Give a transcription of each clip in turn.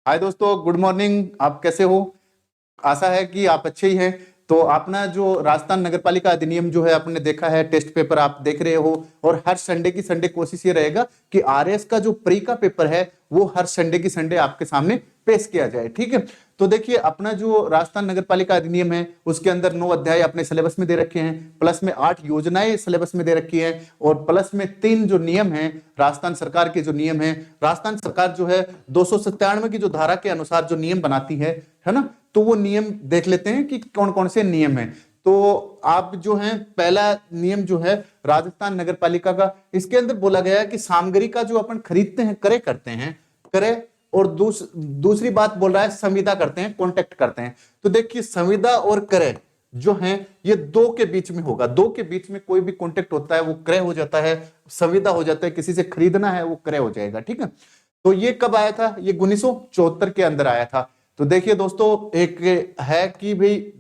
हाय दोस्तों, good morning. आप कैसे हो? आशा है कि आप अच्छे ही हैं। तो अपना जो राजस्थान नगरपालिका अधिनियम जो है आपने देखा है, टेस्ट पेपर आप देख रहे हो। और हर संडे की संडे कोशिश ये रहेगा कि आरएस का जो प्री का पेपर है वो हर संडे की संडे आपके सामने पेश किया जाए। ठीक है। तो देखिए, अपना जो राजस्थान नगरपालिका अधिनियम है उसके अंदर 9 अध्याय अपने सिलेबस में दे रखे हैं, प्लस में 8 योजनाएं सिलेबस में दे रखी हैं, और प्लस में 3 जो नियम हैं राजस्थान सरकार के जो नियम हैं। राजस्थान सरकार जो है 297 की जो धारा के अनुसार जो नियम बनाती है ना। तो वो नियम देख लेते हैं कि कौन कौन से नियम हैं। तो आप जो है, पहला नियम जो है राजस्थान नगरपालिका का, इसके अंदर बोला गया है कि सामग्री का जो अपन खरीदते हैं, क्रय करते हैं, क्रय, और दूसरी बात बोल रहा है संविदा करते हैं, कॉन्टेक्ट करते हैं। तो देखिए, संविदा और क्रय जो है ये दो के बीच में होगा। दो के बीच में कोई भी कॉन्टेक्ट होता है वो क्रय हो जाता है, संविदा हो जाता है, किसी से खरीदना है वो क्रय हो जाएगा। ठीक है। तो ये कब आया था? ये 1974 के अंदर आया था। तो देखिए दोस्तों, एक है कि भाई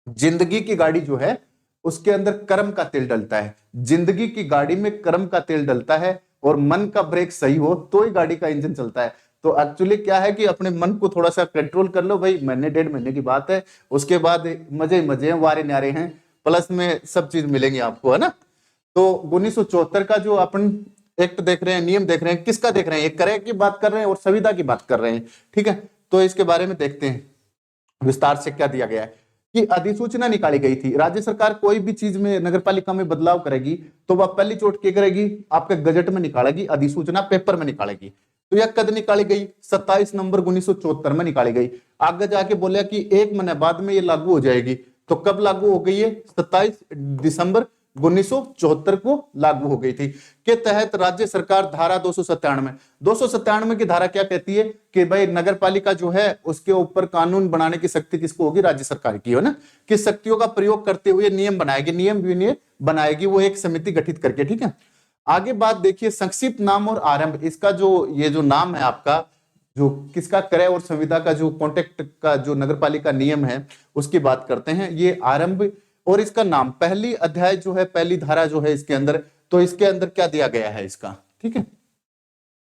जिंदगी की गाड़ी जो है उसके अंदर कर्म का तेल डलता है। जिंदगी की गाड़ी में कर्म का तेल डलता है, और मन का ब्रेक सही हो तो ही गाड़ी का इंजन चलता है। तो एक्चुअली क्या है कि अपने मन को थोड़ा सा कंट्रोल कर लो भाई। महीने 1.5 महीने की बात है, उसके बाद मजे ही मजे हैं, वारे न्यारे हैं, प्लस में सब चीज मिलेंगी आपको, है ना। तो 1974 का जो अपन एक्ट देख रहे हैं, नियम देख रहे हैं, किसका देख रहे हैं? ये क्रय की बात कर रहे हैं और संविदा की बात कर रहे हैं। ठीक है। तो इसके बारे में देखते हैं विस्तार से क्या दिया गया है। कि अधिसूचना निकाली गई थी। राज्य सरकार कोई भी चीज में, नगरपालिका में बदलाव करेगी तो वह पहली चोट क्या करेगी? आपके गजट में निकालेगी, अधिसूचना पेपर में निकालेगी। तो यह कद निकाली गई? 27 नवंबर 1974 में निकाली गई। आगे जाके बोला कि 1 महीने बाद में ये लागू हो जाएगी। तो कब लागू हो गई है? 27 दिसंबर 1974 को लागू हो गई थी। के तहत राज्य सरकार धारा 297 की धारा क्या कहती है कि भाई नगरपालिका जो है उसके ऊपर कानून बनाने की शक्ति किसको होगी? राज्य सरकार की, है ना। किस शक्तियों का प्रयोग करते हुए नियम बनाएगी, नियम विनियम बनाएगी वो एक समिति गठित करके। ठीक है। आगे बात देखिए, संक्षिप्त नाम और आरंभ। इसका जो ये जो नाम है आपका, जो किसका, क्रय और संविदा का जो कॉन्टेक्ट का जो नगरपालिका नियम है उसकी बात करते हैं। ये आरंभ और इसका नाम, पहली अध्याय जो है, पहली धारा जो है इसके अंदर, तो इसके अंदर क्या दिया गया है इसका? ठीक है।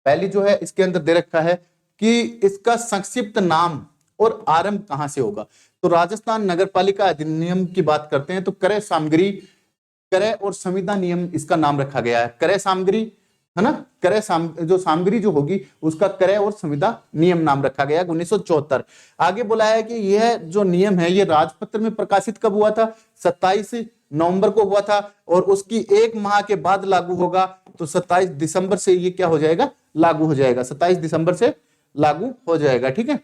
पहली जो है इसके अंदर दे रखा है कि इसका संक्षिप्त नाम और आरंभ कहां से होगा। तो राजस्थान नगरपालिका अधिनियम की बात करते हैं तो क्रय सामग्री, क्रय और संविदा नियम इसका नाम रखा गया है। क्रय सामग्री, है ना, जो सामग्री जो होगी उसका क्रय और संविदा नियम नाम रखा गया 1974। आगे बोला है कि यह जो नियम है ये राजपत्र में प्रकाशित कब हुआ था? 27 नवंबर को हुआ था, और उसकी 1 माह के बाद लागू होगा। तो 27 दिसंबर से ये क्या हो जाएगा? लागू हो जाएगा। 27 दिसंबर से लागू हो जाएगा। ठीक है।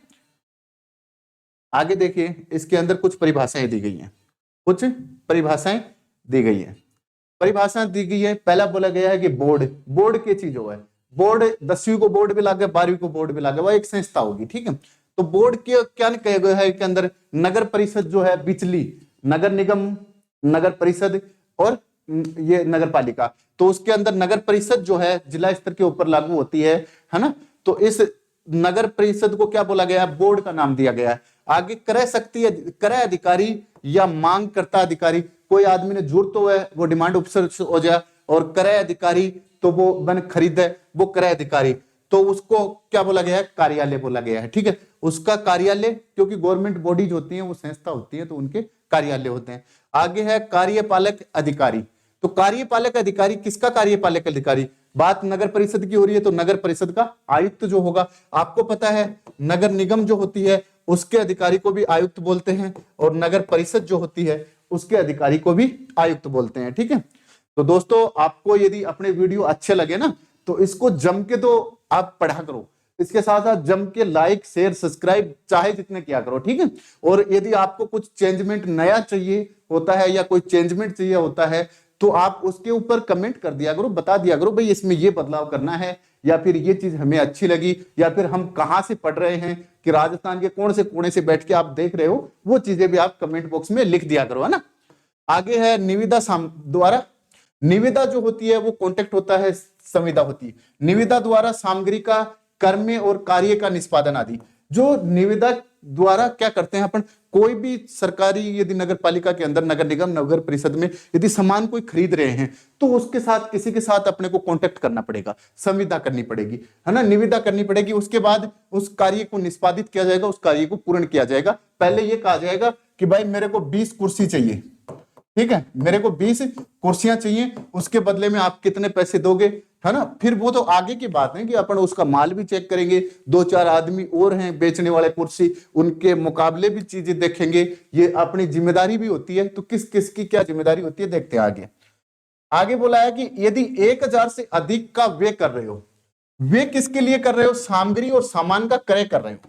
आगे देखिए, इसके अंदर कुछ परिभाषाएं दी गई हैं, कुछ परिभाषाएं दी गई है। परिभाषा दी गई है, पहला बोला गया है कि बोर्ड, बोर्ड की चीज हो है। बोर्ड 10वीं को बोर्ड भी लागे, 12वीं को बोर्ड भी लागे, वह एक संस्था होगी। ठीक है। तो बोर्ड के क्या कहा गया है के अंदर? नगर परिषद जो है बिचली, नगर निगम, नगर परिषद और ये नगर पालिका। तो उसके अंदर नगर परिषद जो है जिला स्तर के ऊपर लागू होती है ना। तो इस नगर परिषद को क्या बोला गया है? बोर्ड का नाम दिया गया है। आगे क्रय शक्ति, क्रय अधिकारी या मांग करता अधिकारी, कोई आदमी ने जरूरत तो है वो डिमांड ऑफिसर हो जाए, और क्रय अधिकारी तो वो बन खरीदे, वो क्रय अधिकारी। तो उसको क्या बोला गया है? कार्यालय बोला गया है। ठीक है। उसका कार्यालय, क्योंकि गवर्नमेंट बॉडीज होती हैं, वो संस्था होती है, तो उनके कार्यालय होते हैं। आगे है कार्यपालक अधिकारी। तो कार्यपालक अधिकारी, किसका कार्यपालक अधिकारी? बात नगर परिषद की हो रही है तो नगर परिषद का आयुक्त जो होगा। आपको पता है नगर निगम जो होती है उसके अधिकारी को भी आयुक्त बोलते हैं, और नगर परिषद जो होती है उसके अधिकारी को भी आयुक्त बोलते हैं। ठीक है। तो दोस्तों, आपको यदि अपने वीडियो अच्छे लगे ना तो इसको जम के तो आप पढ़ा करो, इसके साथ साथ जम के लाइक शेयर सब्सक्राइब चाहे जितने किया करो। ठीक है। और यदि आपको कुछ चेंजमेंट नया चाहिए होता है या कोई चेंजमेंट चाहिए होता है तो आप उसके ऊपर कमेंट कर दिया करो, बता दिया करो भाई इसमें ये बदलाव करना है, या फिर ये चीज हमें अच्छी लगी, या फिर हम कहां से पढ़ रहे हैं, कि राजस्थान के कौन से कोने से बैठ के आप देख रहे हो, वो चीजें भी आप कमेंट बॉक्स में लिख दिया करो, है ना। आगे है निविदा द्वारा। निविदा जो होती है वो कॉन्टेक्ट होता है, संविदा होती है। निविदा द्वारा सामग्री का कर्म और कार्य का निष्पादन आदि। जो निविदा द्वारा क्या करते हैं अपन, कोई भी सरकारी यदि नगर पालिका के अंदर, नगर निगम, नगर परिषद में यदि सामान कोई खरीद रहे हैं तो उसके साथ किसी के साथ अपने को कांटेक्ट करना पड़ेगा, संविदा करनी पड़ेगी, है ना, निविदा करनी पड़ेगी। उसके बाद उस कार्य को निष्पादित किया जाएगा, उस कार्य को पूर्ण किया जाएगा। पहले ये कहा जाएगा कि भाई मेरे को 20 कुर्सी चाहिए, ठीक है, मेरे को 20 कुर्सियां चाहिए, उसके बदले में आप कितने पैसे दोगे, है ना। फिर वो तो आगे की बात है कि अपन उसका माल भी चेक करेंगे, 2-4 आदमी और हैं बेचने वाले कुर्सी, उनके मुकाबले भी चीजें देखेंगे, ये अपनी जिम्मेदारी भी होती है। तो किस किस की क्या जिम्मेदारी होती है देखते हैं आगे। आगे बोला है कि यदि 1000 से अधिक का व्यय कर रहे हो, वे किसके लिए कर रहे हो, सामग्री और सामान का क्रय कर रहे हो।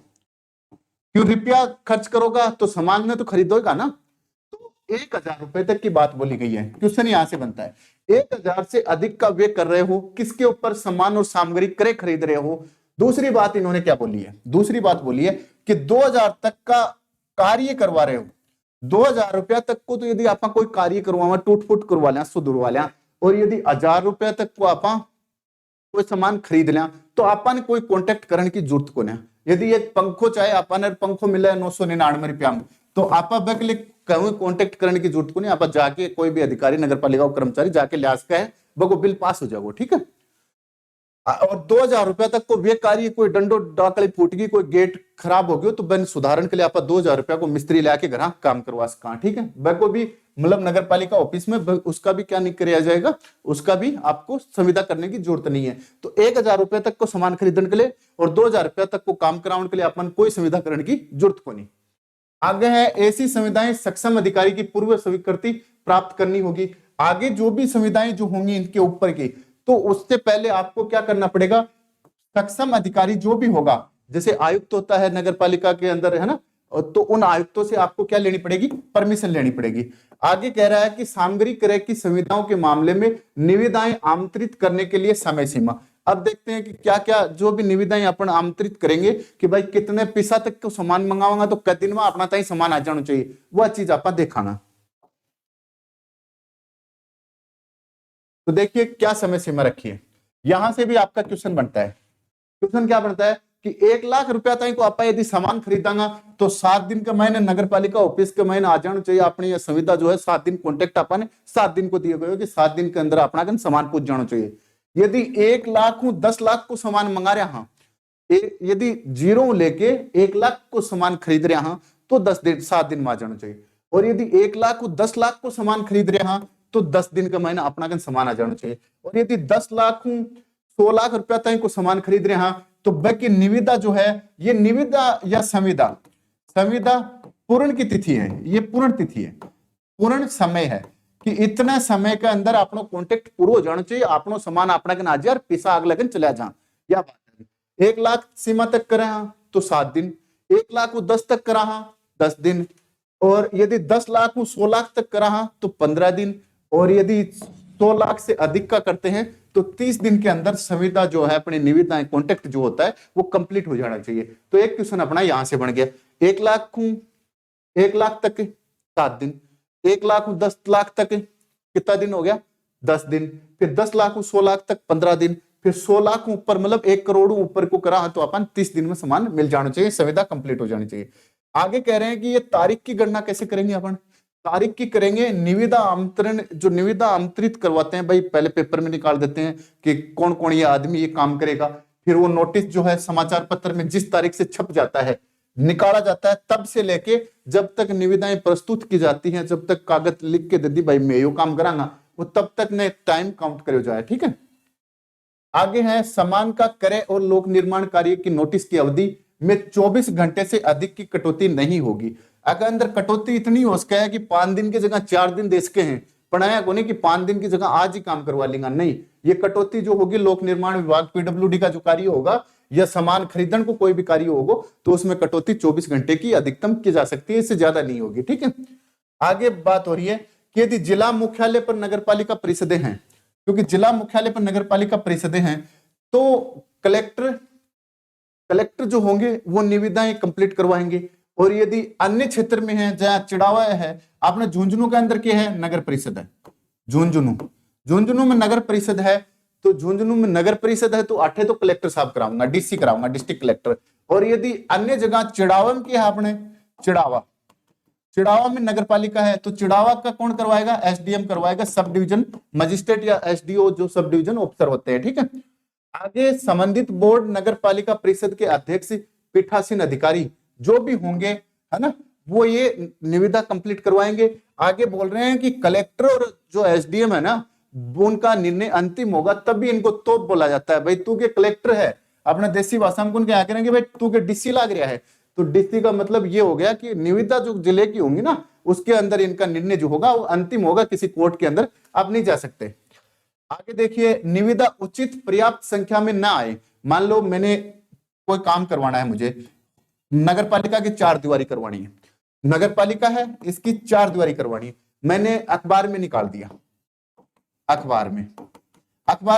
क्यों रुपया खर्च करोगा तो सामान में तो खरीदोगा ना। 1000 रुपए तक की बात बोली गई है, क्वेश्चन यहां से बनता है 1000 से अधिक का व्यय कर रहे हो, किसके ऊपर, सामान और सामग्री क्रय खरीद रहे हो। दूसरी बात इन्होंने क्या बोली है, दूसरी बात बोली है कि 2000 तक का कार्य करवा रहे हो। 2000 रुपया तक को तो यदि आप कोई कार्य करवा, टूट फूट करवा लिया, सुधरवा लिया, और यदि 1000 रुपया तक को आप कोई सामान खरीद लिया तो आपने कोई कॉन्टेक्ट करने की जरूरत को नहीं। यदि एक पंखो चाहे आपने पंखो मिला है 999 रुपया में, तो आप कॉन्टेक्ट करने की जरूरत को नहीं, आप जाके कोई भी अधिकारी, नगर पालिका कर्मचारी जाके लिहाज का है वो बिल पास हो जाओगे, ठीक है। और 2000 रुपया तक को वे कार्य, कोई डंडो डाकली फूट गई, कोई गेट खराब हो गया तो बन सुधारण के लिए आप 2000 रुपया को मिस्त्री लाके घर काम करवा सका, ठीक है। वह को भी मतलब नगर पालिका ऑफिस में उसका भी क्या नहीं किया जाएगा, उसका भी आपको संविदा करने की जरूरत नहीं है। तो 1000 रुपया तक को सामान खरीदने के लिए और 2000 रुपया तक को काम कराने के लिए अपन कोई संविदा करने की जरूरत को नहीं। आगे है ऐसी संविधाएं सक्षम अधिकारी की पूर्व स्वीकृति प्राप्त करनी होगी। आगे जो भी संविधाएं जो होंगी इनके ऊपर की, तो उससे पहले आपको क्या करना पड़ेगा, सक्षम अधिकारी जो भी होगा, जैसे आयुक्त होता है नगर पालिका के अंदर, है ना, तो उन आयुक्तों से आपको क्या लेनी पड़ेगी, परमिशन लेनी पड़ेगी। आगे कह रहा है कि सामग्री क्रय की संविधाओं के मामले में निविदाएं आमंत्रित करने के लिए समय सीमा। अब देखते हैं कि क्या क्या जो भी निविदाएं अपन आमंत्रित करेंगे कि भाई कितने पैसा तक को सामान मंगाऊंगा तो कई दिन में अपना ताई सामान आ जाना चाहिए, वह चीज आप देखाना। तो देखिए क्या समय सीमा रखी है, यहां से भी आपका क्वेश्चन बनता है। क्वेश्चन क्या बनता है कि 1 लाख रुपया तक को आप यदि सामान खरीदांगा तो 7 दिन के महीने नगर पालिका ऑफिस के महीने आ जाना चाहिए। अपनी यह संविदा जो है 7 दिन कॉन्टेक्ट अपन 7 दिन को दिए गए कि 7 दिन के अंदर अपना सामान पहुंच जाना चाहिए। यदि 1 लाख 10 लाख को सामान मंगा रहा हाँ, यदि जीरो लेके 1 लाख को सामान खरीद रहा हाँ तो 7 दिन में आ जाना चाहिए। और यदि 1 लाख 10 लाख को सामान खरीद रहे हाँ तो 10 दिन का महीना अपना सामान आ जाना चाहिए। और यदि 10 लाख 100 लाख रुपया तक को सामान खरीद रहे हाँ तो बाकी निविदा जो है, ये निविदा या संविदा, संविदा पूर्ण की तिथि है, ये पूर्ण तिथि है, पूर्ण समय है कि इतने समय के अंदर अपनो कॉन्टेक्ट पूरा हो जाना चाहिए, अपनो सामान अपना के ना जाए पैसा आग लगन चला जा। या बात है 1 लाख सीमा तक करे हाँ तो 7 दिन, 1 लाख 10 तक करा हाँ 10 दिन, और यदि 10 लाख 100 लाख तक करा हाँ तो 15 दिन, और यदि 100 लाख से अधिक का करते हैं तो 30 दिन के अंदर संविदा जो है अपनी निविदा कॉन्टेक्ट जो होता है वो कंप्लीट हो जाना चाहिए। तो एक क्वेश्चन अपना यहां से बन गया, 1 लाख तक 7 दिन, 1 लाख 10 लाख तक कितना दिन हो गया 10 दिन, फिर 10 लाख 100 लाख तक 15 दिन, फिर 100 लाख ऊपर मतलब 1 करोड़ ऊपर को करा तो अपन 30 दिन में सामान मिल जाना चाहिए, संविदा कंप्लीट हो जानी चाहिए। आगे कह रहे हैं कि ये तारीख की गणना कैसे करेंगे अपन, तारीख की करेंगे निविदा आमंत्रण, जो निविदा आमंत्रित करवाते हैं भाई पहले पेपर में निकाल देते हैं कि कौन कौन ये आदमी ये काम करेगा, फिर वो नोटिस जो है समाचार पत्र में जिस तारीख से छप जाता है निकाला जाता है, तब से लेके जब तक निविदाएं प्रस्तुत की जाती हैं, जब तक कागज लिख के दे दी भाई मैं यो काम करांगा, वो तब तक ने टाइम काउंट करे जाए, ठीक है। आगे है सामान का क्रय और लोक निर्माण कार्य की नोटिस की अवधि में 24 घंटे से अधिक की कटौती नहीं होगी। अगर अंदर कटौती इतनी हो सके है कि 5 दिन की जगह 4 दिन दे सके हैं, पढ़ाया को नहीं कि 5 दिन की जगह आज ही काम करवा लेंगे, नहीं, ये कटौती जो होगी लोक निर्माण विभाग पीडब्ल्यूडी का जो कार्य होगा या सामान खरीदन को कोई भी कार्य होगा तो उसमें कटौती 24 घंटे की अधिकतम की जा सकती है, इससे ज्यादा नहीं होगी, ठीक है। आगे बात हो रही है कि यदि जिला मुख्यालय पर नगर पालिका परिषदें हैं, क्योंकि जिला मुख्यालय पर नगर पालिका परिषदें हैं तो कलेक्टर जो होंगे वो निविदाएं कंप्लीट करवाएंगे। और यदि अन्य क्षेत्र में है जहां चिड़ावा है, आपने झुंझुनू के अंदर क्या है नगर परिषद है, झुंझुनू में नगर परिषद है, तो झुंझुनू में नगर परिषद है तो 8 तो कलेक्टर साहब कराऊंगा, डीसी कराऊंगा, डिस्ट्रिक्ट कलेक्टर। और यदि अन्य जगह चिड़ावा में किया है आपने, चिड़ावा में नगर पालिका है तो चिड़ावा का कौन करवाएगा, एसडीएम करवाएगा, सब डिवीजन मजिस्ट्रेट या एसडीओ जो सब डिवीजन ऑफिसर होते हैं, ठीक है। आगे संबंधित बोर्ड नगर पालिका परिषद के अध्यक्ष पीठासीन अधिकारी जो भी होंगे, है ना, वो ये निविदा कंप्लीट करवाएंगे। आगे बोल रहे हैं कि कलेक्टर और जो एसडीएम है ना, उनका निर्णय अंतिम होगा, तब भी इनको तो बोला जाता है भाई तू के कलेक्टर है, अपना देसी भाषा में उनके क्या करेंगे भाई तू के डीसी लाग रहा है। तो डीसी का मतलब ये हो गया कि निविदा जो जिले की होंगी ना उसके अंदर इनका निर्णय जो होगा वो अंतिम होगा, किसी कोर्ट के अंदर आप नहीं जा सकते। आगे देखिए, निविदा उचित पर्याप्त संख्या में ना आए, मान लो मैंने कोई काम करवाना है, मुझे नगर पालिका की 4 दीवारी करवानी है, नगर पालिका है इसकी 4 दीवारी करवानी है, मैंने अखबार में निकाल दिया, अखबार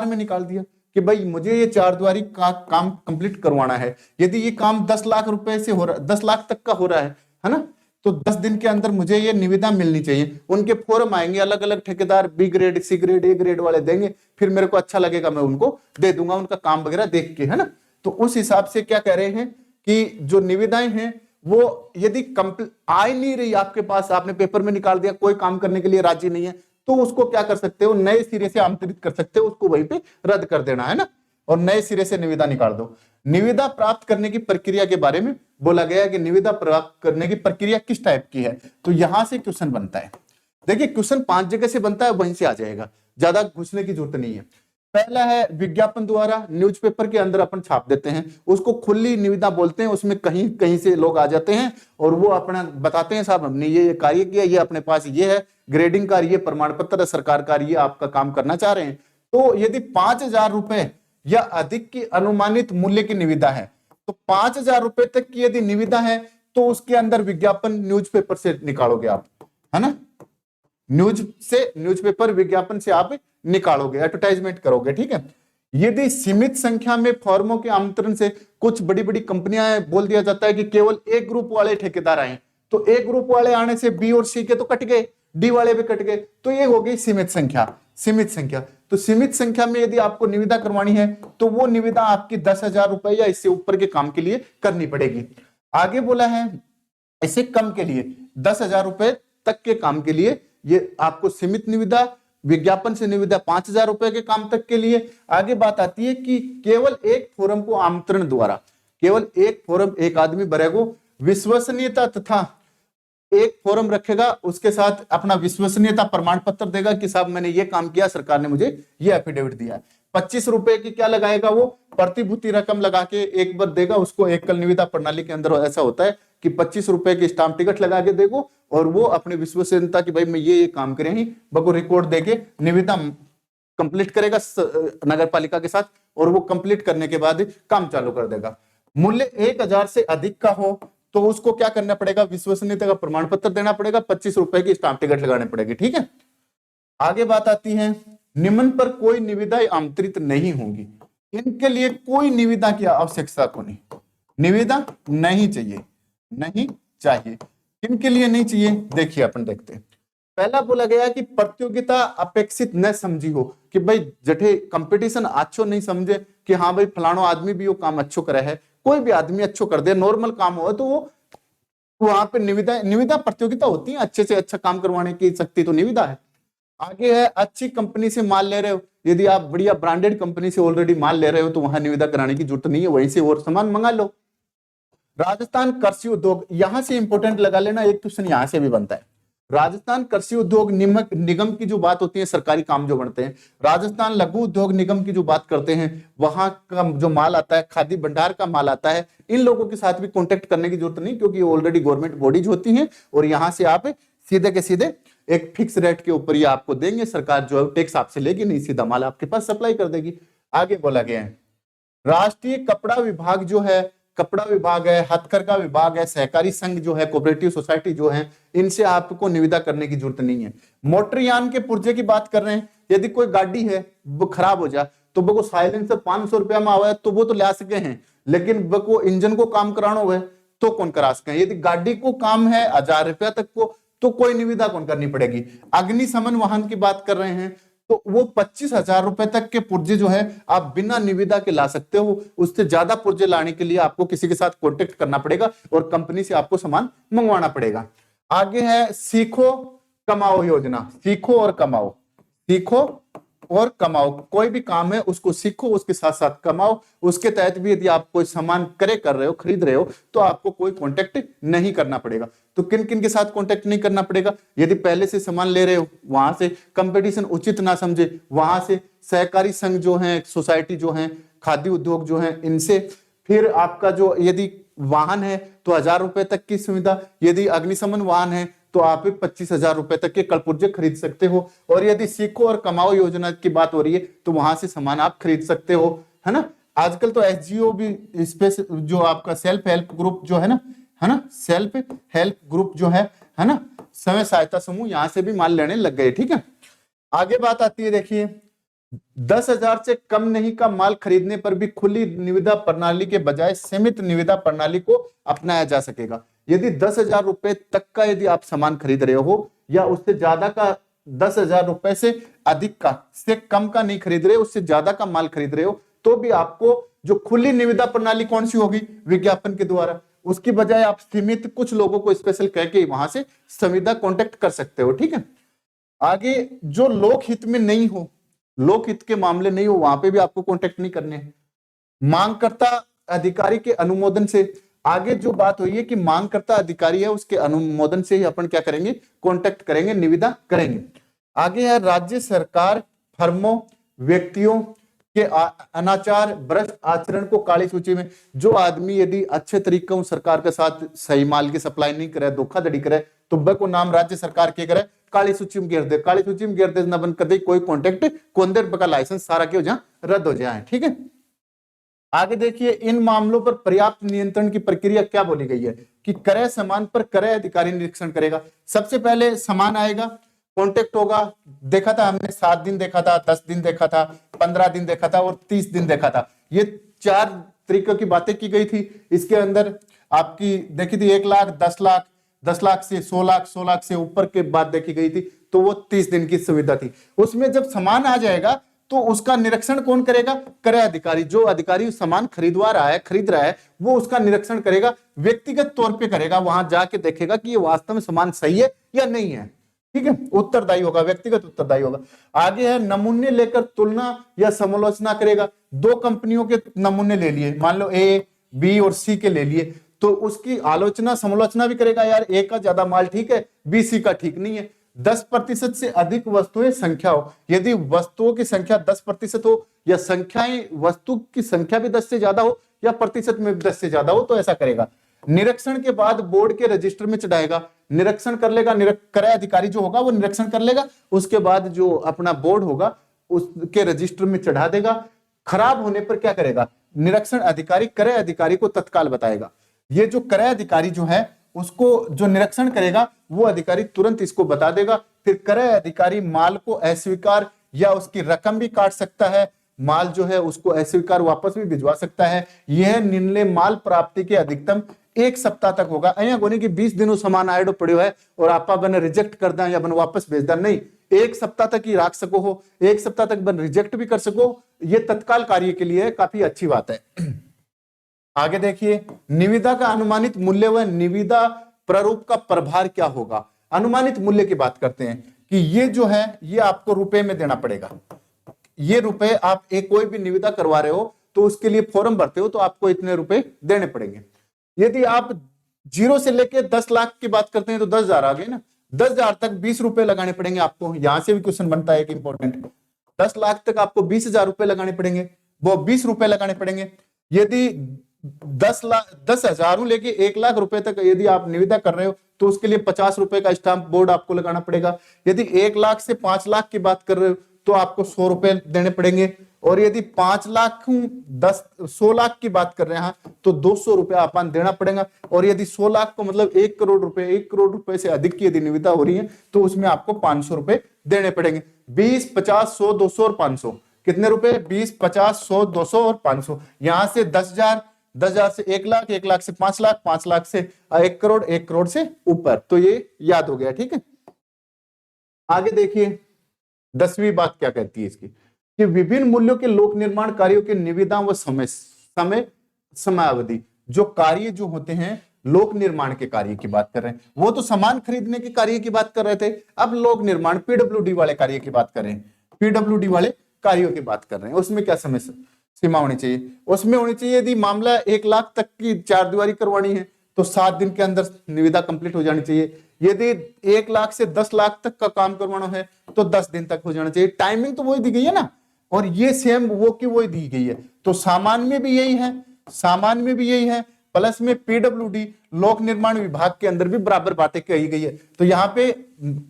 में निकाल दिया कि भाई मुझे ये 4 दीवारी का काम कंप्लीट करवाना है। यदि ये काम 10 लाख रुपए से हो रहा, 10 लाख तक का हो रहा है ना, तो 10 दिन के अंदर मुझे ये निविदा मिलनी चाहिए। उनके फॉर्म आएंगे, अलग अलग ठेकेदार B grade, C grade, A grade वाले देंगे, फिर मेरे को अच्छा लगेगा मैं उनको दे दूंगा उनका काम वगैरह देख के, है ना। तो उस हिसाब से क्या कह रहे हैं कि जो निविदाएं हैं वो यदि आ नहीं रही आपके पास, आपने पेपर में निकाल दिया, कोई काम करने के लिए राजी नहीं है, तो उसको क्या कर सकते हो, नए सिरे से आमंत्रित कर सकते हो, उसको वहीं पे रद्द कर देना, है ना, और नए सिरे से निविदा निकाल दो। निविदा प्राप्त करने की प्रक्रिया के बारे में बोला गया है कि निविदा प्राप्त करने की प्रक्रिया किस टाइप की है, तो यहां से क्वेश्चन बनता है। देखिए क्वेश्चन 5 जगह से बनता है, वहीं से आ जाएगा, ज्यादा घुसने की जरूरत नहीं है। पहला है विज्ञापन द्वारा, न्यूज़पेपर के अंदर अपन छाप देते हैं, उसको खुली निविदा बोलते हैं, उसमें कहीं कहीं से लोग आ जाते हैं और वो अपना बताते हैं साहब हमने ये कार्य किया, ये अपने पास ये है ग्रेडिंग का, ये प्रमाण पत्र सरकार का, ये आपका काम करना चाह रहे हैं। तो यदि 5,000 रुपए या अधिक की अनुमानित मूल्य की निविदा है, तो 5,000 रुपए तक की यदि निविदा है तो उसके अंदर विज्ञापन न्यूज़पेपर से निकालोगे आप, है ना, न्यूज़पेपर विज्ञापन से आप निकालोगे, एडवर्टाइजमेंट करोगे, ठीक है। यदि सीमित संख्या में फॉर्मों के आमंत्रण से कुछ बड़ी बड़ी कंपनियां, बोल दिया जाता है कि केवल ए ग्रुप वाले ठेकेदार आए, तो ए ग्रुप वाले आने से बी और सी के तो कट गए, डी वाले भी कट गए, तो ये हो गई सीमित संख्या। तो सीमित संख्या में यदि आपको निविदा करवानी है तो वो निविदा आपकी 10,000 रुपए या इससे ऊपर के काम के लिए करनी पड़ेगी। आगे बोला है इससे कम के लिए 10,000 रुपए तक के काम के लिए ये आपको सीमित निविदा, विज्ञापन से निविदा 5,000 रुपए के काम तक के लिए। आगे बात आती है कि केवल एक फोरम को आमंत्रण द्वारा, केवल एक फोरम एक आदमी भरेगा, विश्वसनीयता तथा एक फोरम रखेगा, उसके साथ अपना विश्वसनीयता प्रमाण पत्र देगा कि साहब मैंने ये काम किया, सरकार ने मुझे ये एफिडेविट दिया है। 25 रुपए की क्या लगाएगा वो, प्रतिभूति रकम लगा के एक बार देगा उसको। एकल निविदा प्रणाली के अंदर ऐसा होता है कि 25 रुपए की स्टाम्प टिकट लगा के देखो और वो अपनी विश्वसनीयता की भाई मैं ये काम करे ही बको रिकॉर्ड देके निविदा कंप्लीट करेगा नगर पालिका के साथ, और वो कंप्लीट करने के बाद काम चालू कर देगा। मूल्य 1,000 से अधिक का हो तो उसको क्या करना पड़ेगा, विश्वसनीयता का प्रमाण पत्र देना पड़ेगा, 25 रुपए की स्टाम्प टिकट लगाने पड़ेगी, ठीक है। आगे बात आती है निम्न पर कोई निविदा आमंत्रित नहीं होंगी, इनके लिए कोई निविदा की आवश्यकता को नहीं, निविदा नहीं चाहिए। किनके लिए नहीं चाहिए, देखिए अपन देखते हैं। पहला बोला गया कि प्रतियोगिता अपेक्षित न समझी हो, कि भाई जठे कंपटीशन अच्छो नहीं समझे कि हाँ भाई फलानो आदमी भी वो काम अच्छो करे है, कोई भी आदमी अच्छो कर दे, नॉर्मल काम हो तो वो वहां पे निविदा प्रतियोगिता होती है, अच्छे से अच्छा काम करवाने की शक्ति तो निविदा है। आगे है अच्छी कंपनी से माल ले रहे हो, यदि आप बढ़िया ब्रांडेड कंपनी से ऑलरेडी माल ले रहे हो तो वहां निविदा कराने की जरूरत नहीं है, वहीं से और सामान मंगा लो। राजस्थान कृषि उद्योग, यहां से इंपोर्टेंट लगा लेना, एक क्वेश्चन यहां से भी बनता है। राजस्थान कृषि उद्योग निगम की जो बात होती है, सरकारी काम जो बनते हैं, राजस्थान लघु उद्योग निगम की जो बात करते हैं, वहां का जो माल आता है, खाद्य भंडार का माल आता है, इन लोगों के साथ भी कांटेक्ट करने की जरूरत नहीं, क्योंकि ऑलरेडी गवर्नमेंट बॉडीज होती हैं और यहां से आप सीधे के सीधे एक फिक्स रेट के ऊपर ये आपको देंगे, सरकार जो है टैक्स आपसे लेगी नहीं, सीधा माल आपके पास सप्लाई कर देगी। आगे बोला गया है राष्ट्रीय कपड़ा विभाग जो है, कपड़ा विभाग है, हथकरघा विभाग है, सहकारी संघ जो है, कोऑपरेटिव सोसाइटी जो है, इनसे आपको निविदा करने की जरूरत नहीं है। मोटरयान के पुर्जे की बात कर रहे हैं, यदि कोई गाड़ी है वो खराब हो जाए तो वो साइलेंसर 500 रुपया में आवा है तो वो तो ला सके हैं, लेकिन वो इंजन को काम कराना हुआ तो कौन करा सके हैं। यदि गाड़ी को काम है 1,000 रुपया तक को तो कोई निविदा कौन करनी पड़ेगी। अग्निशमन वाहन की बात कर रहे हैं तो वो 25,000 रुपए तक के पुर्जे जो है आप बिना निविदा के ला सकते हो। उससे ज्यादा पुर्जे लाने के लिए आपको किसी के साथ कॉन्टेक्ट करना पड़ेगा और कंपनी से आपको सामान मंगवाना पड़ेगा। आगे है सीखो कमाओ योजना। सीखो और कमाओ, सीखो और कमाओ, कोई भी काम है उसको सीखो, उसके साथ साथ कमाओ। उसके तहत भी यदि आप कोई सामान कर रहे हो, खरीद रहे हो, तो आपको कोई कांटेक्ट नहीं करना पड़ेगा। तो किन किन के साथ कांटेक्ट नहीं करना पड़ेगा? यदि पहले से सामान ले रहे हो वहां से, कंपटीशन उचित ना समझे वहां से, सहकारी संघ जो है, सोसाइटी जो है, खाद्य उद्योग जो है, इनसे। फिर आपका जो यदि वाहन है तो 1,000 रुपए तक की सुविधा, यदि अग्निशमन वाहन है तो आप 25,000 रुपए तक के कलपुर्जे खरीद सकते हो। और यदि सीखो और कमाओ योजना की बात हो रही है तो वहां से सामान आप खरीद सकते हो, है ना। आजकल तो एसजीओ भी, स्पेस जो आपका सेल्फ हेल्प ग्रुप जो है ना, सेल्फ हेल्प ग्रुप जो है ना, स्वयं सहायता समूह, यहां से भी माल लेने लग गए। ठीक है, आगे बात आती है, देखिए 10,000 से कम नहीं का माल खरीदने पर भी खुली निविदा प्रणाली के बजाय सीमित निविदा प्रणाली को अपनाया जा सकेगा। यदि 10,000 रुपए तक का यदि आप सामान खरीद रहे हो या उससे ज्यादा का, 10,000 रुपए से अधिक का, से कम का नहीं खरीद रहे, उससे ज्यादा का माल खरीद रहे हो, तो भी आपको जो खुली निविदा प्रणाली कौन सी होगी? विज्ञापन के द्वारा। उसकी बजाय आप सीमित कुछ लोगों को स्पेशल कह के वहां से संविदा कॉन्टेक्ट कर सकते हो। ठीक है, आगे जो लोकहित में नहीं हो, लोकहित के मामले नहीं हो, वहां पे भी आपको कांटेक्ट नहीं करने हैं। मांगकर्ता अधिकारी के अनुमोदन से, आगे जो बात हुई है कि मांगकर्ता अधिकारी है उसके अनुमोदन से ही अपन क्या करेंगे? कांटेक्ट करेंगे, निविदा करेंगे। आगे है राज्य सरकार फर्मों, व्यक्तियों के अनाचार भ्रष्ट आचरण को काली सूची में। जो आदमी यदि अच्छे तरीकों सरकार के साथ सही माल की सप्लाई नहीं करे, धोखाधड़ी करे, तो वह को नाम राज्य सरकार के करे काली सूची में गिर दे। काली सूची में गिर दे न बन कर कोई कॉन्टेक्ट कोंदेर का लाइसेंस सारा क्यों जहां रद्द हो जाए। ठीक है, आगे देखिए इन मामलों पर पर्याप्त नियंत्रण की प्रक्रिया क्या बोली गई है कि क्रय सामान पर क्रय अधिकारी निरीक्षण करेगा। सबसे पहले सामान आएगा, कॉन्टेक्ट होगा, देखा था हमने 7 दिन देखा था, 10 दिन देखा था, 15 दिन देखा था और 30 दिन देखा था। ये 4 तरीकों की बातें की गई थी। इसके अंदर आपकी देखी थी 1 लाख, 10 लाख, 10 लाख से 100 लाख, 100 लाख से ऊपर के बात देखी गई थी, तो वो 30 दिन की सुविधा थी। उसमें जब सामान आ जाएगा तो उसका निरीक्षण कौन करेगा? क्रय अधिकारी। जो अधिकारी सामान खरीद रहा है, वो उसका निरीक्षण करेगा, व्यक्तिगत तौर पे करेगा, वहां जाके देखेगा कि ये वास्तव में सामान सही है या नहीं है। ठीक है, उत्तरदायी होगा, व्यक्तिगत उत्तरदायी होगा। आगे है नमूने लेकर तुलना या समालोचना करेगा। 2 कंपनियों के नमूने ले लिए, मान लो ए, बी और सी के ले लिए, तो उसकी आलोचना समालोचना भी करेगा। यार ए का ज्यादा माल ठीक है, बी सी का ठीक नहीं है। 10% से अधिक वस्तुएं संख्या हो, यदि वस्तुओं की संख्या 10% हो या संख्याएं, वस्तु की संख्या भी 10 से ज्यादा हो या प्रतिशत में 10 से ज्यादा हो, तो ऐसा करेगा। निरीक्षण के बाद बोर्ड के रजिस्टर में चढ़ाएगा, निरीक्षण कर लेगा, क्रय अधिकारी जो होगा वो निरीक्षण कर लेगा, उसके बाद जो अपना बोर्ड होगा उसके रजिस्टर में चढ़ा देगा। खराब होने पर क्या करेगा? निरीक्षण अधिकारी क्रय अधिकारी को तत्काल बताएगा। ये जो क्रय अधिकारी जो है उसको जो निरीक्षण करेगा वो अधिकारी तुरंत इसको बता देगा। फिर क्रय अधिकारी माल को अस्वीकार या उसकी रकम भी काट सकता है, माल जो है उसको अस्वीकार वापस भी भिजवा सकता है। यह निर्णय माल प्राप्ति के अधिकतम 1 सप्ताह तक होगा। अं कोनी कि 20 दिनों सामान आयो पड़ो है और आप बने रिजेक्ट कर दें या बन वापस भेज दें, नहीं, 1 सप्ताह तक ही रख सको हो, 1 सप्ताह तक बन रिजेक्ट भी कर सको। ये तत्काल कार्य के लिए काफी अच्छी बात है। आगे देखिए निविदा का अनुमानित मूल्य व निविदा प्रारूप का प्रभार क्या होगा। अनुमानित मूल्य की बात करते हैं कि ये जो है ये आपको रुपए में देना पड़ेगा। ये रुपए आप एक कोई भी निविदा करवा रहे हो तो उसके लिए फॉर्म भरते हो तो आपको इतने रुपए देने पड़ेंगे। यदि आप 0 से लेके 10 लाख की बात करते हैं तो 10,000 आ गए ना, 10,000 तक 20 रुपए लगाने पड़ेंगे आपको। यहां से भी क्वेश्चन बनता है कि इंपॉर्टेंट, 10 लाख तक आपको 20,000 रुपए लगाने पड़ेंगे, वो 20 रुपए लगाने पड़ेंगे। यदि 10,000 लेके 1 लाख रुपए तक यदि आप निविदा कर रहे हो तो उसके लिए 50 रुपए का स्टाम्प बोर्ड आपको लगाना पड़ेगा। यदि 1 लाख से 5 लाख की बात कर रहे हो तो आपको 100 रुपए देने पड़ेंगे। और यदि 5 लाख 100 लाख की बात कर रहे हैं तो 200 रुपए अपन देना पड़ेगा। और यदि 100 लाख को मतलब 1 करोड़ रुपए, 1 करोड़ रुपए से अधिक की यदि निविदा हो रही है तो उसमें आपको 500 रुपए देने पड़ेंगे। 20, 50, 100, 200 और 500 कितने रुपए? 20, 50, 100, 200 और 500। यहां से 10,000, 10,000 से 1 लाख, 1 लाख से 5 लाख, 5 लाख से 1 करोड़, 1 करोड़ से ऊपर। तो ये याद हो गया, ठीक है। आगे देखिए 10वीं बात क्या कहती है इसकी, कि विभिन्न मूल्यों के लोक निर्माण कार्यों के निविदा व समयावधि। जो कार्य जो होते हैं लोक निर्माण के कार्य की बात कर रहे हैं, वो तो सामान खरीदने के कार्य की बात कर रहे थे, अब लोक निर्माण पीडब्ल्यूडी वाले कार्य की बात कर रहे हैं, पीडब्ल्यूडी वाले कार्यों की बात कर रहे हैं। उसमें क्या समय सीमा होनी चाहिए, उसमें होनी चाहिए यदि मामला 1 लाख तक की 4 दीवारी करवानी है तो 7 दिन के अंदर निविदा कंप्लीट हो जानी चाहिए। यदि 1 लाख से 10 लाख तक का काम करवाना है तो 10 दिन तक हो जाना चाहिए। टाइमिंग तो वही दी गई है ना, और ये सेम वो की वही दी गई है। तो सामान्य में भी यही है, सामान्य में भी यही है, प्लस में पीडब्ल्यूडी लोक निर्माण विभाग के अंदर भी बराबर बातें कही गई है। तो यहाँ पे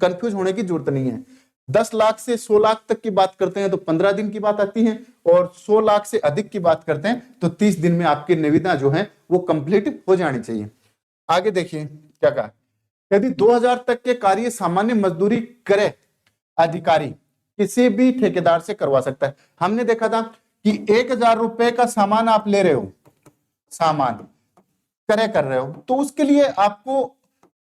कंफ्यूज होने की जरूरत नहीं है। 10 लाख से 100 लाख तक की बात करते हैं तो 15 दिन की बात आती है, और 100 लाख से अधिक की बात करते हैं तो 30 दिन में आपकी निविदा जो है वो कंप्लीट हो जानी चाहिए। आगे देखिए क्या कहा, यदि 2000 तक के कार्य सामान्य मजदूरी करे अधिकारी किसी भी ठेकेदार से करवा सकता है। हमने देखा था कि 1000 रुपए का सामान आप ले रहे हो, सामान क्रय कर रहे हो, तो उसके लिए आपको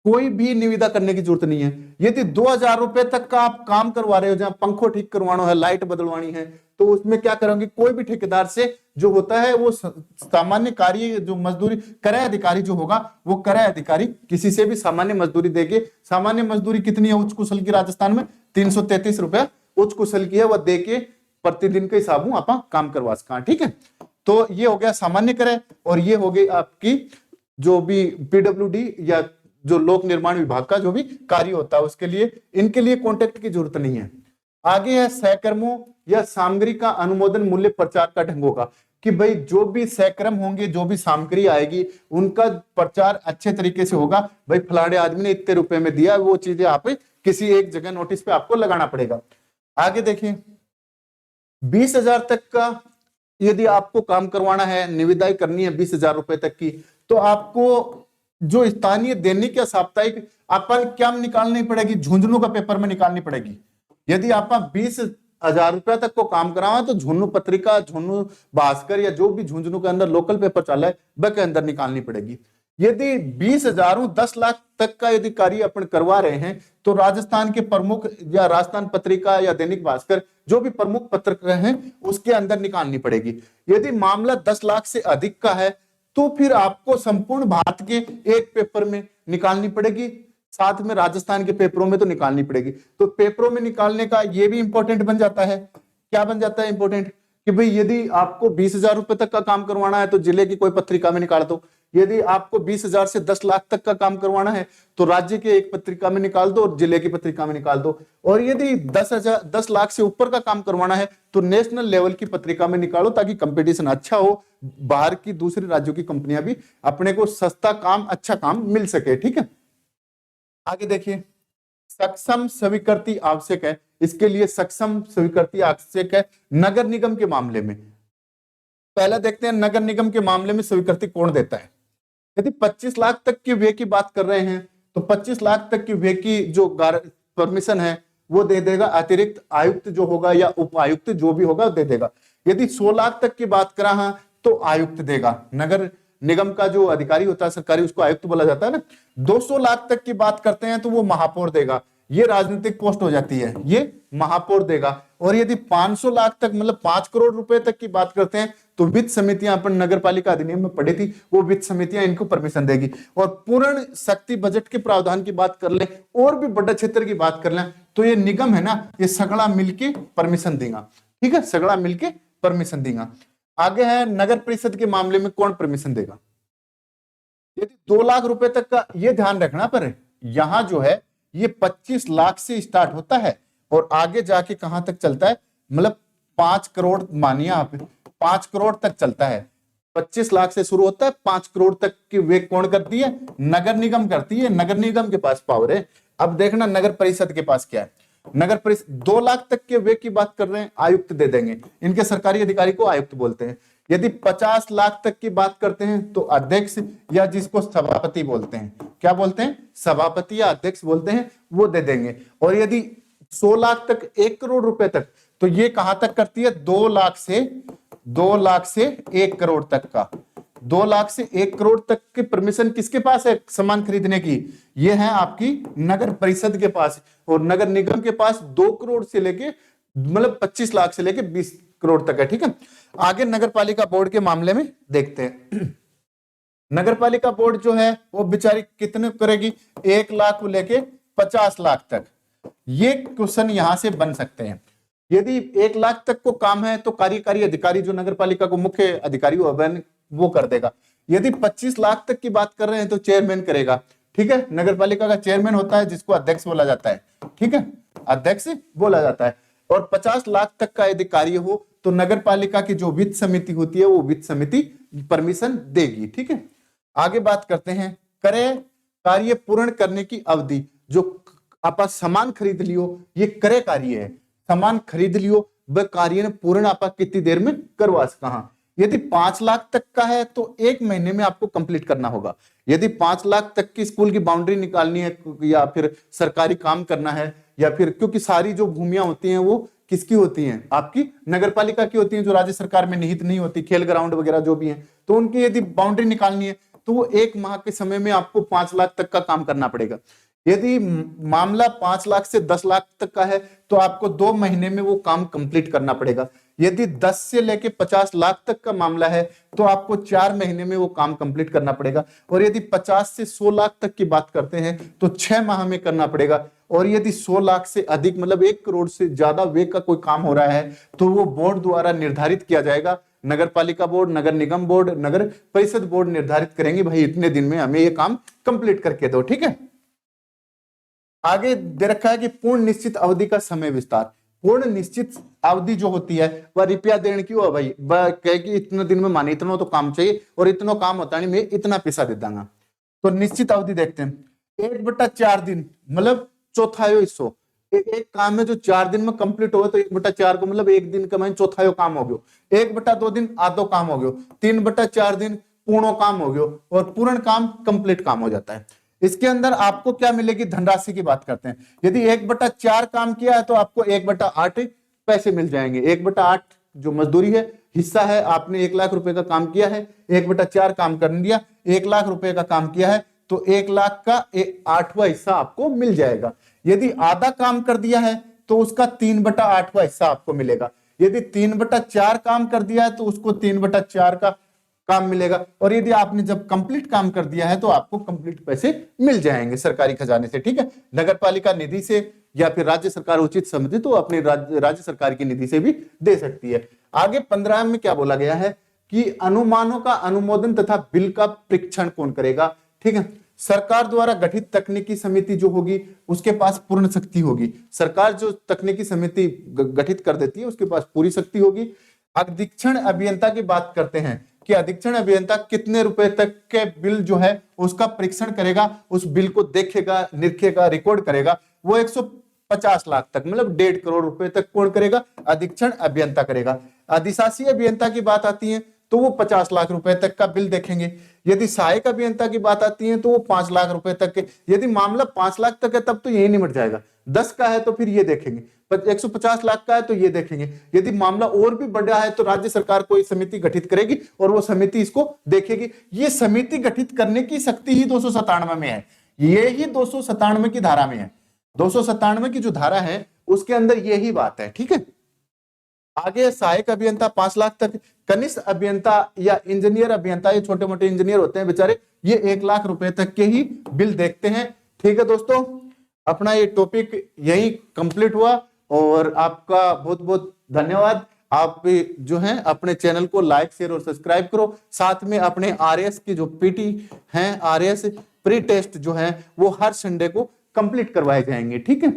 कोई भी निविदा करने की जरूरत नहीं है। यदि 2000 रुपए तक का आप काम करवा रहे हो, जहां पंखो ठीक करवाना है, लाइट बदलवानी है, तो उसमें क्या करोगे, कोई भी ठेकेदार से जो होता है वो सामान्य कार्य जो मजदूरी क्रय अधिकारी जो होगा वो क्रय अधिकारी किसी से भी सामान्य मजदूरी देके, सामान्य मजदूरी कितनी है उच्च कुशल की राजस्थान में 333 रुपया उच्च कुशल की है, वह देके प्रतिदिन के हिसाब आप काम करवा सका। ठीक है, तो ये हो गया सामान्य क्रय, और ये हो गई आपकी जो भी पीडब्ल्यूडी या जो लोक निर्माण विभाग का जो भी कार्य होता है उसके लिए, इनके लिए कॉन्ट्रैक्ट की जरूरत नहीं है। आगे है सहकर्मों या सामग्री का अनुमोदन मूल्य प्रचार का ढंग होगा, कि भाई जो भी सहकर्म होंगे, जो भी सामग्री आएगी उनका प्रचार अच्छे तरीके से होगा। भाई फलाने आदमी ने इतने रुपए में दिया, वो चीजें आप किसी एक जगह नोटिस पे आपको लगाना पड़ेगा। आगे देखिए 20,000 तक का यदि आपको काम करवाना है, निविदाएं करनी है 20,000 रुपए तक की, तो आपको जो स्थानीय दैनिक या साप्ताहिक अपन क्या निकालनी पड़ेगी, झुंझुनू का पेपर में निकालनी पड़ेगी। यदि आप 20,000 रुपया तक को काम करावा तो झुंझुनू पत्रिका, झुंझुनू भास्कर या जो भी झुंझुनू के अंदर लोकल पेपर चला है वह के अंदर निकालनी पड़ेगी। यदि 20,000 10 लाख तक का यदि कार्य अपन करवा रहे हैं तो राजस्थान के प्रमुख या राजस्थान पत्रिका या दैनिक भास्कर जो भी प्रमुख पत्रकार हैं उसके अंदर निकालनी पड़ेगी। यदि मामला 10 लाख से अधिक का है तो फिर आपको संपूर्ण भारत के एक पेपर में निकालनी पड़ेगी, साथ में राजस्थान के पेपरों में तो निकालनी पड़ेगी। तो पेपरों में निकालने का ये भी इंपॉर्टेंट बन जाता है। क्या बन जाता है इंपॉर्टेंट, कि भाई यदि आपको 20,000 रुपए तक का काम करवाना है तो जिले की कोई पत्रिका में निकाल दो। यदि आपको 20,000 से 10 लाख तक का काम करवाना है तो राज्य के एक पत्रिका में निकाल दो और जिले की पत्रिका में निकाल दो। और यदि 10 लाख से ऊपर का काम करवाना है तो नेशनल लेवल की पत्रिका में निकालो, ताकि कंपटीशन अच्छा हो, बाहर की दूसरे राज्यों की कंपनियां भी अपने को सस्ता काम, अच्छा काम मिल सके। ठीक है, आगे देखिए सक्षम स्वीकृति आवश्यक है। इसके लिए सक्षम स्वीकृति आवश्यक है नगर निगम के मामले में। पहले देखते हैं नगर निगम के मामले में स्वीकृति कौन देता है। यदि 25 लाख तक की व्यय की बात कर रहे हैं तो 25 लाख तक की व्यय की जो परमिशन है वो दे देगा अतिरिक्त आयुक्त जो होगा या उपायुक्त जो भी होगा दे देगा। यदि 100 लाख तक की बात करा है तो आयुक्त देगा, नगर निगम का जो अधिकारी होता है सरकारी उसको आयुक्त बोला जाता है ना। 200 लाख तक की बात करते हैं तो वो महापौर देगा, ये राजनीतिक पोस्ट हो जाती है, ये महापौर देगा। और यदि 500 लाख तक मतलब 5 करोड़ रुपए तक की बात करते हैं तो वित्त समितियां, अपन नगर पालिका अधिनियम में पढ़ी थी, वो वित्त समितियां इनको परमिशन देगी। और पूर्ण शक्ति बजट के प्रावधान की बात कर ले और भी बड़ा क्षेत्र की बात कर ले तो ये निगम है ना, ये सगड़ा मिलके परमिशन देगा। ठीक है, सगड़ा मिलके परमिशन देगा। आगे है नगर परिषद के मामले में कौन परमिशन देगा। यदि 2 लाख रुपए तक का, ये ध्यान रखना पर यहां जो है ये 25 लाख से स्टार्ट होता है और आगे जाके कहां तक चलता है, मतलब 5 करोड़ मानिए आप, 5 करोड़ तक चलता है। 25 लाख से शुरू होता है, 5 करोड़ तक की वे कौन करती है, नगर निगम करती है। नगर निगम के पास पावर है। अब देखना नगर परिषद के पास क्या है। नगर परिषद 2 लाख तक के वे की बात कर रहे हैं, आयुक्त दे देंगे, इनके सरकारी अधिकारी को आयुक्त बोलते हैं। यदि 50 लाख तक की बात करते हैं तो अध्यक्ष या जिसको सभापति बोलते हैं, क्या बोलते हैं, सभापति या अध्यक्ष बोलते हैं, वो दे देंगे। और यदि 100 लाख तक 1 करोड़ रुपए तक, तो ये कहां तक करती है, 2 लाख से 1 करोड़ तक का, 2 लाख से 1 करोड़ तक की परमिशन किसके पास है सामान खरीदने की? ये है आपकी नगर परिषद के पास, और नगर निगम के पास 2 करोड़ से लेके मतलब 25 लाख से लेके 20 करोड़ तक है। ठीक है, आगे नगर पालिका बोर्ड के मामले में देखते हैं। नगर पालिका बोर्ड जो है वो बेचारी कितने करेगी? 1 लाख लेके 50 लाख तक। ये क्वेश्चन यहां से बन सकते हैं। यदि 1 लाख तक को काम है तो कार्यकारी अधिकारी जो नगर पालिका को मुख्य अधिकारी वो कर देगा। यदि 25 लाख तक की बात कर रहे हैं तो चेयरमैन करेगा। ठीक है, नगर पालिका का चेयरमैन होता है जिसको अध्यक्ष बोला जाता है। ठीक है, अध्यक्ष बोला जाता है। और 50 लाख तक का यदि कार्य हो तो नगर पालिका की जो वित्त समिति होती है वो वित्त समिति परमिशन देगी। ठीक है, आगे बात करते हैं क्रय कार्य पूर्ण करने की अवधि। जो आप सामान खरीद लियो ये क्रय कार्य है, सामान खरीद लियो वह कार्य पूर्ण आप कितनी देर में करवा सका। यदि 5 लाख तक का है तो 1 महीने में आपको कंप्लीट करना होगा। यदि 5 लाख तक की स्कूल की बाउंड्री निकालनी है या फिर सरकारी काम करना है या फिर, क्योंकि सारी जो भूमियां होती हैं वो किसकी होती हैं? आपकी नगर पालिका की होती हैं, जो राज्य सरकार में निहित नहीं होती, खेल ग्राउंड वगैरह जो भी हैं, तो उनकी यदि बाउंड्री निकालनी है तो वो 1 माह के समय में आपको 5 लाख तक का काम करना पड़ेगा। यदि मामला 5 लाख से 10 लाख तक का है तो आपको 2 महीने में वो काम कंप्लीट करना पड़ेगा। यदि 10 से लेके 50 लाख तक का मामला है तो आपको 4 महीने में वो काम कंप्लीट करना पड़ेगा। और यदि 50 से 100 लाख तक की बात करते हैं तो 6 माह में करना पड़ेगा। और यदि 100 लाख से अधिक मतलब 1 करोड़ से ज्यादा वे का कोई काम हो रहा है तो वो बोर्ड द्वारा निर्धारित किया जाएगा। नगर पालिका बोर्ड, नगर निगम बोर्ड, नगर परिषद बोर्ड निर्धारित करेंगे, भाई इतने दिन में हमें ये काम कंप्लीट करके दो। ठीक है, आगे दे रखा है कि पूर्ण निश्चित अवधि का समय विस्तार। पूर्ण निश्चित अवधि जो होती है वह रुपया देने की हो भाई, वह कहे कि इतने दिन में माने इतना तो काम चाहिए और इतना काम होता नहीं, मैं इतना पैसा दे दूंगा। तो निश्चित अवधि देखते हैं, 1/4 दिन मतलब चौथायो हिस्सो। एक काम है जो 4 दिन में कंप्लीट हो तो 1/4 को मतलब 1 दिन का मैं चौथायो काम हो गयो। 1/2 दिन आधो काम हो गयो। 3/4 दिन पूर्ण काम हो गयो और पूर्ण काम कंप्लीट काम हो जाता है। इसके अंदर आपको क्या मिलेगी? धनराशि की बात करते हैं। यदि 1/4 काम किया है तो आपको 1/8 पैसे मिल जाएंगे। 1/8 जो मजदूरी है, हिस्सा है, आपने 1 लाख रुपए का काम किया है, 1/4 काम कर दिया, 1 लाख रुपए का काम किया है तो 1 लाख का 8वां हिस्सा आपको मिल जाएगा। यदि आधा काम कर दिया है तो उसका 3/8वां हिस्सा आपको मिलेगा। यदि 3/4 काम कर दिया है तो उसको 3/4 का काम मिलेगा। और यदि आपने जब कंप्लीट काम कर दिया है तो आपको कंप्लीट पैसे मिल जाएंगे सरकारी खजाने से। ठीक है, नगर पालिका निधि से या फिर राज्य सरकार उचित समझे तो अपनी राज्य सरकार की निधि से भी दे सकती है। आगे 15 में क्या बोला गया है कि अनुमानों का अनुमोदन तथा बिल का परीक्षण कौन करेगा? ठीक है, सरकार द्वारा गठित तकनीकी समिति जो होगी उसके पास पूर्ण शक्ति होगी। सरकार जो तकनीकी समिति गठित कर देती है उसके पास पूरी शक्ति होगी। अधीक्षण अभियंता की बात करते हैं कि अधीक्षण अभियंता कितने रुपए तक के बिल जो है उसका परीक्षण करेगा, उस बिल को देखेगा, निरखेगा, रिकॉर्ड करेगा। वो 150 लाख तक मतलब 1.5 करोड़ रुपए तक कौन करेगा? अधीक्षण अभियंता करेगा। अधिशासी अभियंता की बात आती है तो वो 50 लाख रुपए तक का बिल देखेंगे। यदि सहायक अभियंता की बात आती है तो वो 5 लाख रुपए तक के। यदि मामला 5 लाख तक है तब तो यही निमट जाएगा। 10 का है तो फिर ये देखेंगे, 150 लाख का है तो ये देखेंगे। यदि मामला और भी बड़ा है तो राज्य सरकार कोई समिति गठित करेगी और वो समिति इसको देखेगी। ये समिति गठित करने की शक्ति ही 297 में है, ये ही 297 की धारा में है। 297 की जो धारा है उसके अंदर यही बात है। ठीक है, आगे सहायक अभियंता 5 लाख तक, कनिष्ठ अभियंता या इंजीनियर अभियंता, ये छोटे मोटे इंजीनियर होते हैं बेचारे, ये 1 लाख रुपए तक के ही बिल देखते हैं। ठीक है दोस्तों, अपना ये टॉपिक यही कंप्लीट हुआ और आपका बहुत बहुत धन्यवाद। आप जो है अपने चैनल को लाइक, शेयर और सब्सक्राइब करो। साथ में अपने आरएस की जो पीटी हैं, आरएस प्री टेस्ट जो है वो हर संडे को कंप्लीट करवाए जाएंगे। ठीक है।